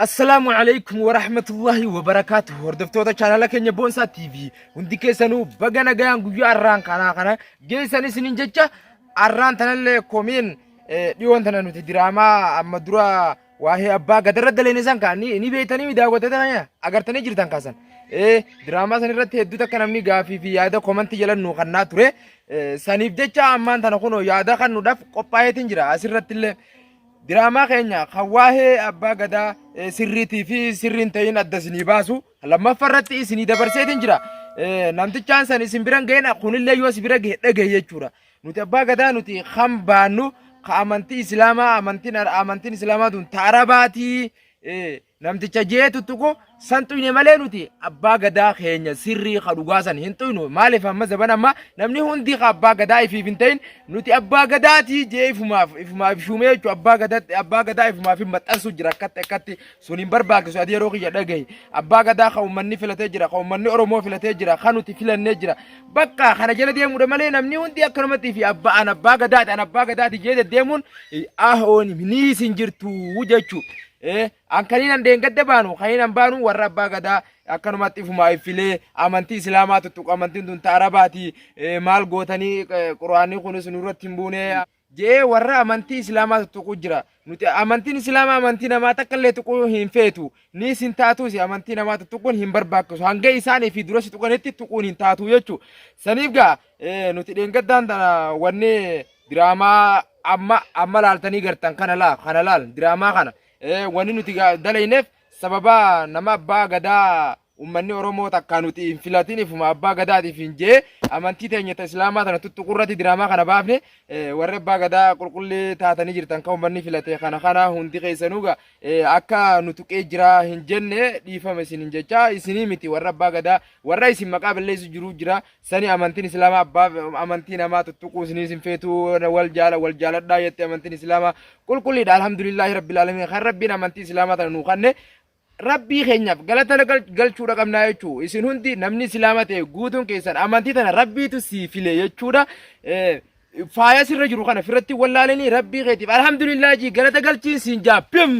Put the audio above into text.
السلام عليكم ورحمة الله وبركاته. هردفتوتا channel keenya Boonsaa TV. Hundi keessanuu baga nagaan guyyaa arraan kana geessanis nin jecha arraan tanallee komiin dhiyoon tana nuti diraamaa amma dura waa'ee abbaa gadarra daleenesan kaanii ni beeytanii daawwatanii agartanii jirtan kaasan. Diraamaa san irratti hedduu takka namni gaafii fi yaada komantii jalan nuu kannaa ture. Saniif jecha ammaan tana kunoo yaada kannuudhaaf qophaa'eetiin jira. Asirratti illee diraamaa keenya hawaahee abbaa gadaa sirriitii fi sirriin ta'in adda isinii baasu lammaffarratti isinii dabarseetiin jira. Namtichaan san isin biran ga'een kunillee yoo si bira ga'e dhagaye jechuudha. Nuti abbaa gadaa nuti kan baannu ka amantii islaamaa amantiin islaamaa tun taarabaatii namticha jeetu tuqu san tuyne malee nuti abbaa gadaa keenya sirrii ka dhugaa san hin tuynu. Maaliif amma zaban amma namni hundi ka abbaa gadaa ifiif hin ta'in nuti abbaa gadaatii jee ifumaaf shumee jechuudha. Abbaa gadaa ifumaaf maxxansu jira akkatti sun hin barbaachisu. Ati yeroo kiyya dhagaye abbaa gadaa ka uummanni filatee jira, ka uummanni Oromoo filatee jira, ka nuti filannee jira. Bakka kana jala deemuudha malee namni hundi akkanumatti fi abbaa gadaati jee deemuun ahoon ni isin jirtu jechuudha. Ankaniin andeen gadda baanu kaniin baanu warra abbaa gadaa akkanumatti ifumaa ifilee amantii islaamaa tuttuqu amantiin tun taarabaati maal gootanii quraanni kunis nurratti hin buune jee warra amantii islaamaa tuttuqu jira. Nuti amantiin islaamaa amantii namaa takkallee tuquu hin feetu ni isin taatus amantii namaa tuttuquun hin barbaachisu hanga isaanii fi dura si tuqanitti tuquun hin taatu jechuudha. Saniif gaa nuti dheengaddaan tana wanni diraamaa amma laaltanii gartan kana laal diraamaa kana. Wanni nuti dalayneef sababa nama abbaa gadaa uummanni Oromoo takka nuti hin filatiin ifuma abbaa gadaatiif hin jee amantii teenya islaamaa tana tuttuqurratti diraamaa kana baafne warri abbaa gadaa qulqullee taatanii jirtan kan uummanni filate kana hundi keessanuuga akka nu tuqee jira hin jenne dhiifame isin jecha isinii miti warra abbaa gadaa warra isin maqaa balleessu jiru jira sani amantiin islaamaa abbaa amantii namaa tuttuquu isinii isin feetu wal jaaladhaa jette amantiin islaamaa qulqulliidha. Alhamdulillahi rabbil alamin kan rabbiin amantii islaamaa tana nuu kanne rabbii keenyaaf galata galchuudha qabnaa jechuudha. Isin hundi namni islaamaa ta'e guutuun keessan amantii tana rabbiitu sii file jechuudha. Faaya sirra jiru kana firratti wallaalanii rabbii keetiif alhamdulillah galata galchiin siin jaabbim.